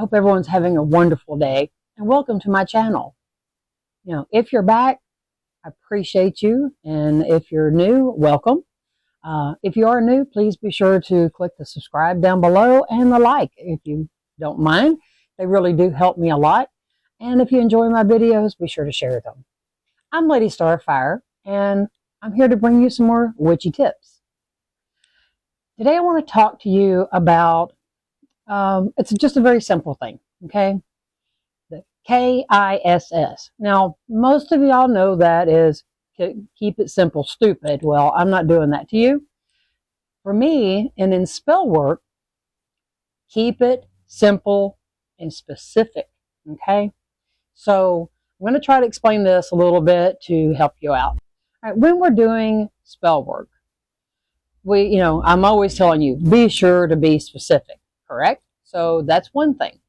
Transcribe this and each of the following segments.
hope everyone's having a wonderful day, and welcome to my channel. If you're back, I appreciate you, and if you're new, welcome. If you are new, please be sure to click the subscribe down below and the like if you don't mind. They really do help me a lot. And if you enjoy my videos, be sure to share them. I'm Lady Starfire, and I'm here to bring you some more witchy tips. Today I want to talk to you about, it's just a very simple thing, okay? The K.I.S.S. Now, most of y'all know that is keep it simple, stupid. Well, I'm not doing that to you. For me, and in Spellwork, keep it simple and specific, okay? So I'm going to try to explain this a little bit to help you out. All right, when we're doing spell work, I'm always telling you, be sure to be specific, correct? So that's one thing.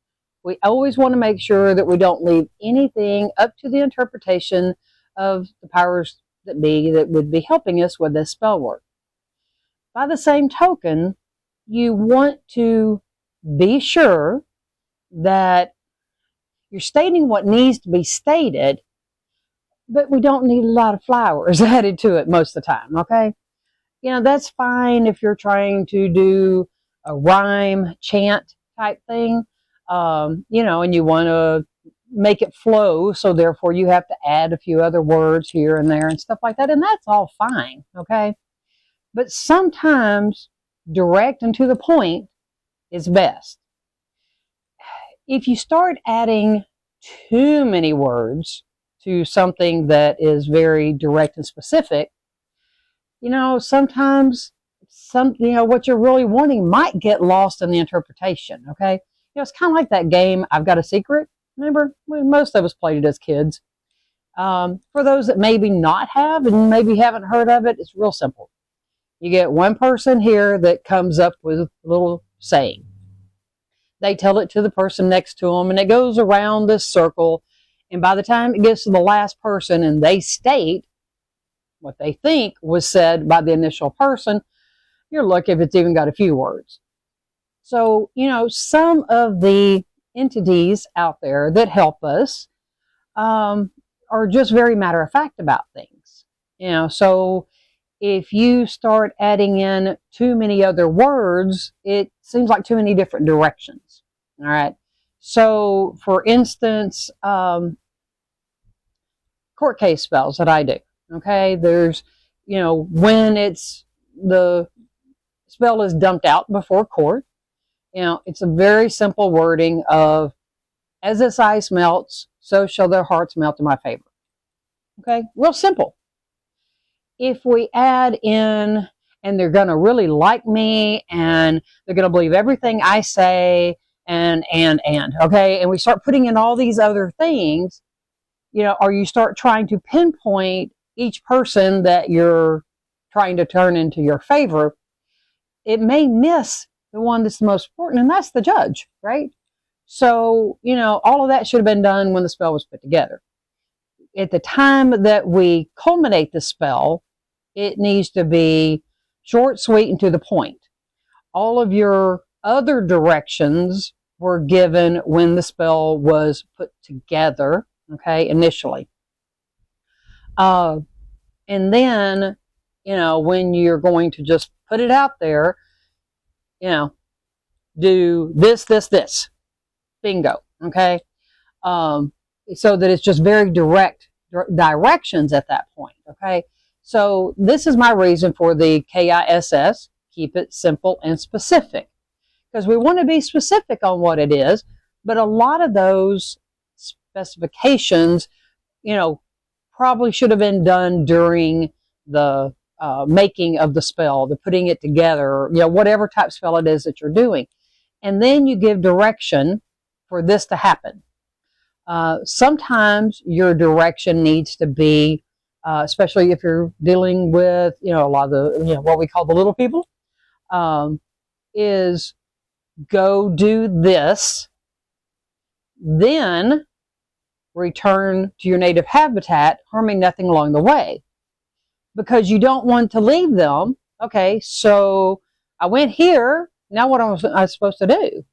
We always want to make sure that we don't leave anything up to the interpretation of the powers that be that would be helping us with this spell work. By the same token, you want to be sure that you're stating what needs to be stated, but we don't need a lot of flowers added to it most of the time, okay? That's fine if you're trying to do a rhyme, chant type thing, and you want to make it flow, so therefore you have to add a few other words here and there and stuff like that, and that's all fine, okay? But sometimes direct and to the point is best. If you start adding too many words to something that is very direct and specific, sometimes what you're really wanting might get lost in the interpretation, okay? It's kind of like that game, I've Got a Secret. Remember, most of us played it as kids. For those that maybe not have and maybe haven't heard of it, it's real simple. You get one person here that comes up with a little saying. They tell it to the person next to them, and it goes around this circle. And by the time it gets to the last person and they state what they think was said by the initial person, you're lucky if it's even got a few words. So, some of the entities out there that help us are just very matter of fact about things. So if you start adding in too many other words, it seems like too many different directions. All right. So, for instance, court case spells that I do. Okay. There's, when the spell is dumped out before court, it's a very simple wording of, as this ice melts, so shall their hearts melt in my favor. Okay. Real simple. If we add in, and they're going to really like me, and they're going to believe everything I say, and, okay, and we start putting in all these other things, or you start trying to pinpoint each person that you're trying to turn into your favor, it may miss the one that's the most important, and that's the judge, right? So, all of that should have been done when the spell was put together. At the time that we culminate the spell, it needs to be short, sweet, and to the point. All of your other directions were given when the spell was put together, okay, initially. And then, when you're going to just put it out there, do this. Bingo, okay? So that it's just very direct directions at that point, okay? So this is my reason for the K.I.S.S. Keep it simple and specific. Because we want to be specific on what it is, but a lot of those specifications, probably should have been done during the making of the spell, the putting it together, whatever type spell it is that you're doing. And then you give direction for this to happen. Sometimes your direction needs to be, especially if you're dealing with, a lot of the, what we call the little people, is go do this, then return to your native habitat, harming nothing along the way. Because you don't want to leave them. Okay, so I went here, now what am I supposed to do?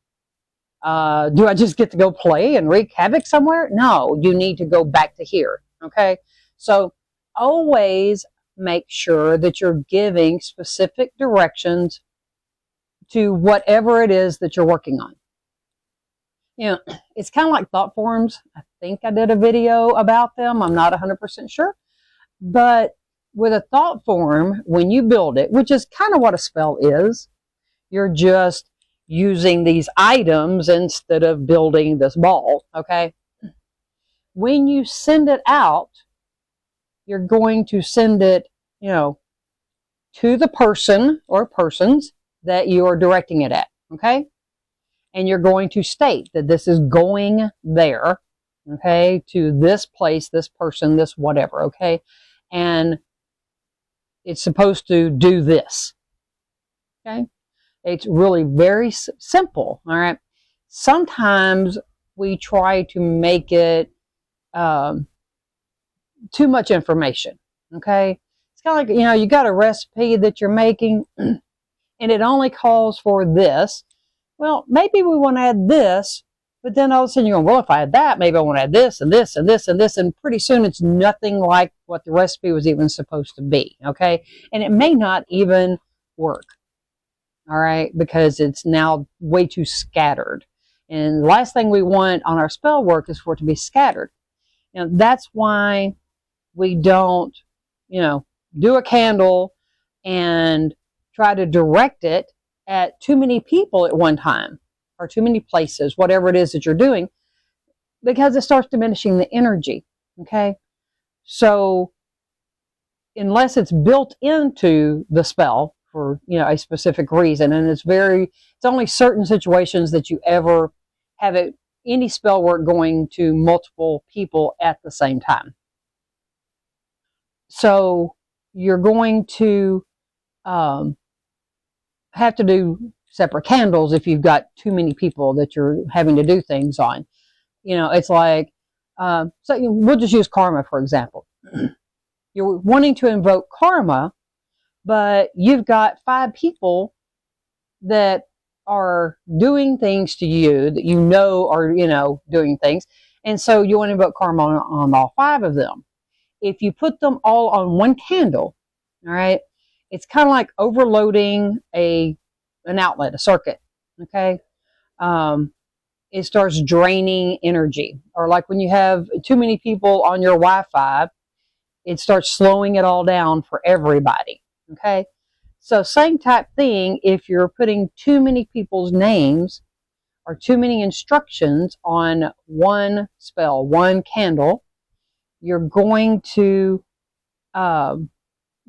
Do I just get to go play and wreak havoc somewhere? No, you need to go back to here. Okay. So always make sure that you're giving specific directions to whatever it is that you're working on. You know, it's kind of like thought forms. I think I did a video about them. I'm not 100% sure. But with a thought form, when you build it, which is kind of what a spell is, you're just using these items instead of building this ball, okay? When you send it out, you're going to send it, you know, to the person or persons that you are directing it at, okay? And you're going to state that this is going there, okay, to this place, this person, this whatever, okay? And it's supposed to do this, okay? It's really very simple, all right? Sometimes we try to make it too much information, okay? It's kind of like, you know, you got a recipe that you're making and it only calls for this. Well, maybe we want to add this, but then all of a sudden you're going, well, if I add that, maybe I want to add this and this and this and this, and pretty soon it's nothing like what the recipe was even supposed to be, okay? And it may not even work, all right, because it's now way too scattered. And the last thing we want on our spell work is for it to be scattered. You know, that's why we don't, you know, do a candle and try to direct it at too many people at one time or too many places, whatever it is that you're doing, because it starts diminishing the energy, okay? So unless it's built into the spell for, you know, a specific reason, and it's only certain situations that you ever have any spell work going to multiple people at the same time. So you're going to have to do separate candles if you've got too many people that you're having to do things on. You know, it's like, so we'll just use karma, for example. You're wanting to invoke karma, but you've got 5 people that are doing things to you that you know are, you know, doing things. And so you want to invoke karma on all 5 of them. If you put them all on one candle, all right, it's kind of like overloading an outlet, a circuit, okay? It starts draining energy. Or like when you have too many people on your Wi-Fi, it starts slowing it all down for everybody, okay? So same type thing, if you're putting too many people's names or too many instructions on one spell, one candle, you're going to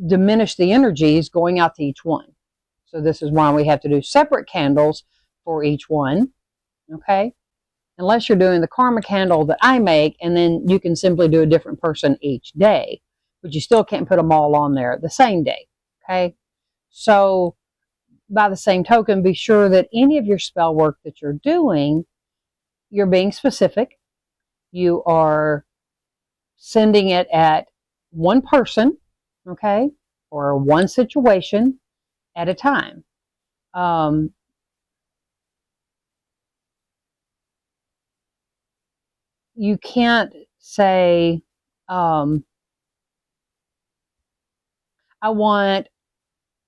diminish the energies going out to each one. So this is why we have to do separate candles for each one, okay? Unless you're doing the karma candle that I make, and then you can simply do a different person each day, but you still can't put them all on there the same day, okay? So by the same token, be sure that any of your spell work that you're doing, you're being specific. You are sending it at one person, okay, or one situation at a time. You can't say, I want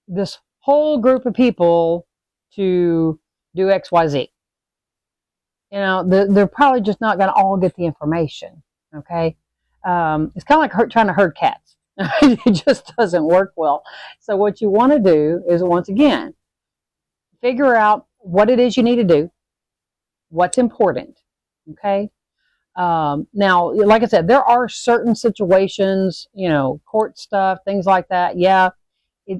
this whole group of people to do X, Y, Z. You know, they're probably just not going to all get the information, okay? It's kind of like trying to herd cats. It just doesn't work well. So what you want to do is, once again, figure out what it is you need to do, what's important, okay? Now, like I said, there are certain situations, you know, court stuff, things like that. Yeah, as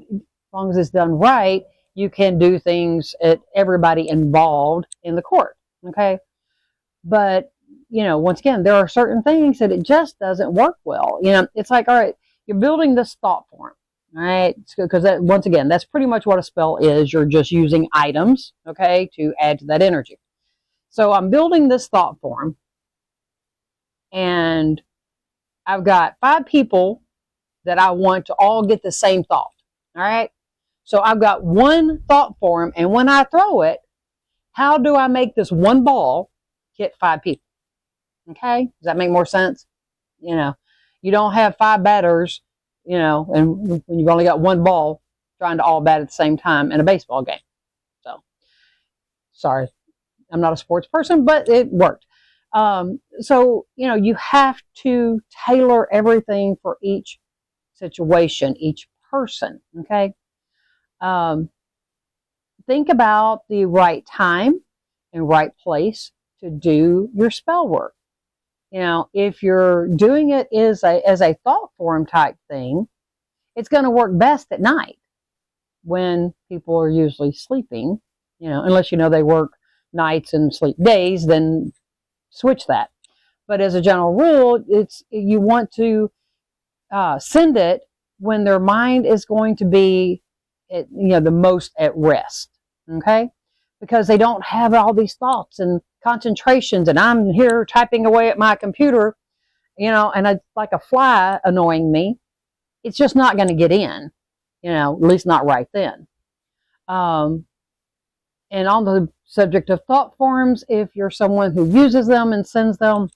long as it's done right, you can do things at everybody involved in the court, okay? But, you know, once again, there are certain things that it just doesn't work well. You know, it's like, all right, you're building this thought form, all right? Because that, once again, that's pretty much what a spell is. You're just using items, okay, to add to that energy. So I'm building this thought form, and I've got 5 people that I want to all get the same thought, all right? So I've got one thought form, and when I throw it, How do I make this one ball hit 5 people? Okay, does that make more sense? You know, you don't have 5 batters, you know, and when you've only got one ball trying to all bat at the same time in a baseball game. So, sorry, I'm not a sports person, but it worked. So, you know, you have to tailor everything for each situation, each person, okay? Think about the right time and right place to do your spell work. You know, if you're doing it as a thought form type thing, it's going to work best at night when people are usually sleeping, you know, unless you know they work nights and sleep days, then switch that. But as a general rule, you want to send it when their mind is going to be, you know, the most at rest, okay? Because they don't have all these thoughts and concentrations, and I'm here typing away at my computer, you know, and it's like a fly annoying me. It's just not going to get in, you know, at least not right then. And on the subject of thought forms, if you're someone who uses them and sends them,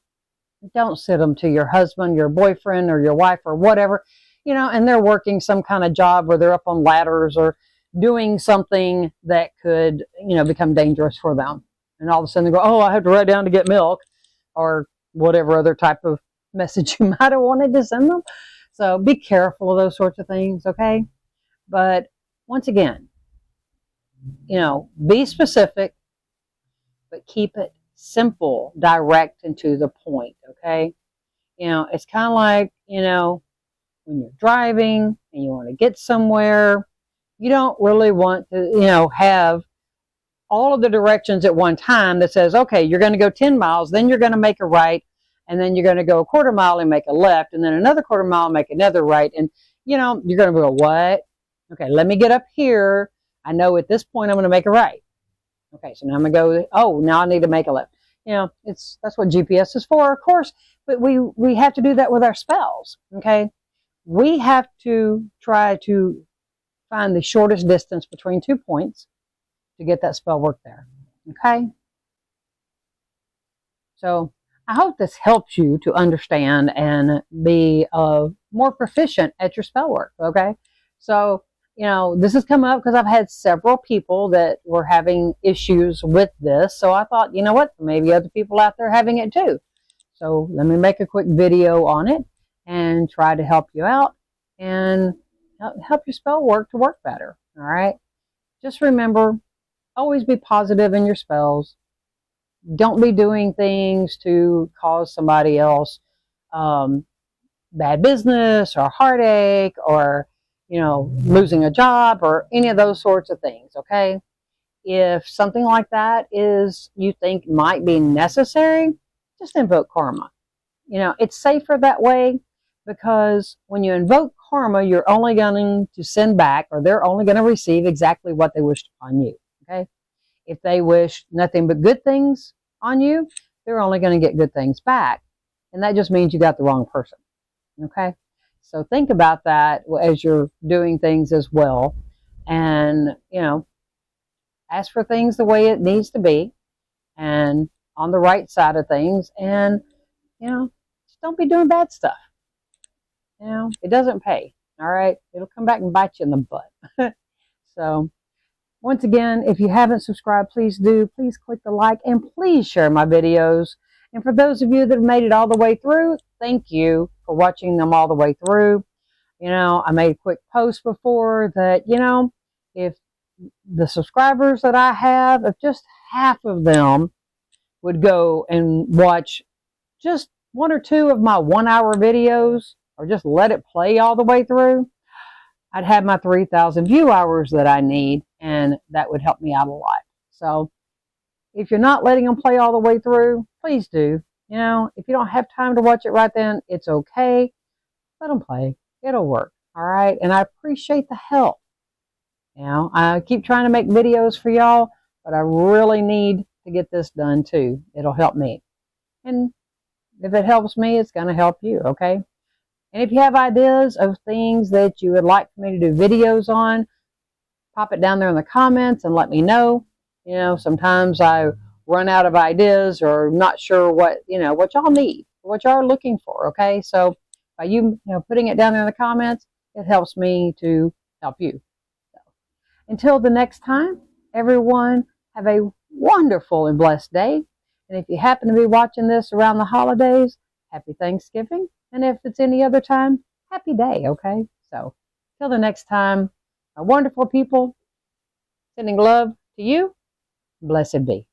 don't send them to your husband, your boyfriend, or your wife, or whatever, you know, and they're working some kind of job where they're up on ladders or doing something that could, you know, become dangerous for them. And all of a sudden they go, oh, I have to run down to get milk, or whatever other type of message you might have wanted to send them. So be careful of those sorts of things, okay? But once again, you know, be specific, but keep it simple, direct, and to the point, okay? You know, it's kind of like, you know, when you're driving and you want to get somewhere, you don't really want to, you know, have all of the directions at one time that says, okay, you're going to go 10 miles, then you're going to make a right, and then you're going to go a quarter mile and make a left, and then another quarter mile and make another right. And, you know, you're going to go, what? Okay, let me get up here. I know at this point I'm going to make a right. Okay, so now I'm going to go, oh, now I need to make a left. You know, that's what GPS is for, of course, but we have to do that with our spells, okay? We have to try to find the shortest distance between 2 points to get that spell work there, okay? So I hope this helps you to understand and be more proficient at your spell work, okay? So, you know, this has come up because I've had several people that were having issues with this. So I thought, you know what, maybe other people out there having it too. So let me make a quick video on it and try to help you out and help your spell work to work better, all right? Just remember, always be positive in your spells. Don't be doing things to cause somebody else bad business or heartache or, you know, losing a job or any of those sorts of things, okay? If something like that you think might be necessary, just invoke karma. You know, it's safer that way because when you invoke karma, you're only going to send back, or they're only going to receive exactly what they wished upon you, okay? If they wish nothing but good things on you, they're only going to get good things back. And that just means you got the wrong person, okay? So think about that as you're doing things as well. And, you know, ask for things the way it needs to be and on the right side of things. And, you know, just don't be doing bad stuff. You know, it doesn't pay, all right? It'll come back and bite you in the butt. So, once again, if you haven't subscribed, please do. Please click the like and please share my videos. And for those of you that have made it all the way through, thank you for watching them all the way through. You know, I made a quick post before that, you know, if the subscribers that I have, if just half of them would go and watch just 1 or 2 of my 1-hour videos, or just let it play all the way through, I'd have my 3,000 view hours that I need, and that would help me out a lot. So if you're not letting them play all the way through, please do. You know, if you don't have time to watch it right then, it's okay. Let them play. It'll work. All right. And I appreciate the help. You know, I keep trying to make videos for y'all, but I really need to get this done too. It'll help me. And if it helps me, it's going to help you. Okay. And if you have ideas of things that you would like for me to do videos on, pop it down there in the comments and let me know. You know, sometimes I run out of ideas or not sure what, what y'all need, what y'all are looking for. Okay. So by putting it down in the comments, it helps me to help you. So, until the next time, everyone have a wonderful and blessed day. And if you happen to be watching this around the holidays, happy Thanksgiving. And if it's any other time, happy day. Okay. So till the next time, my wonderful people, sending love to you. Blessed be.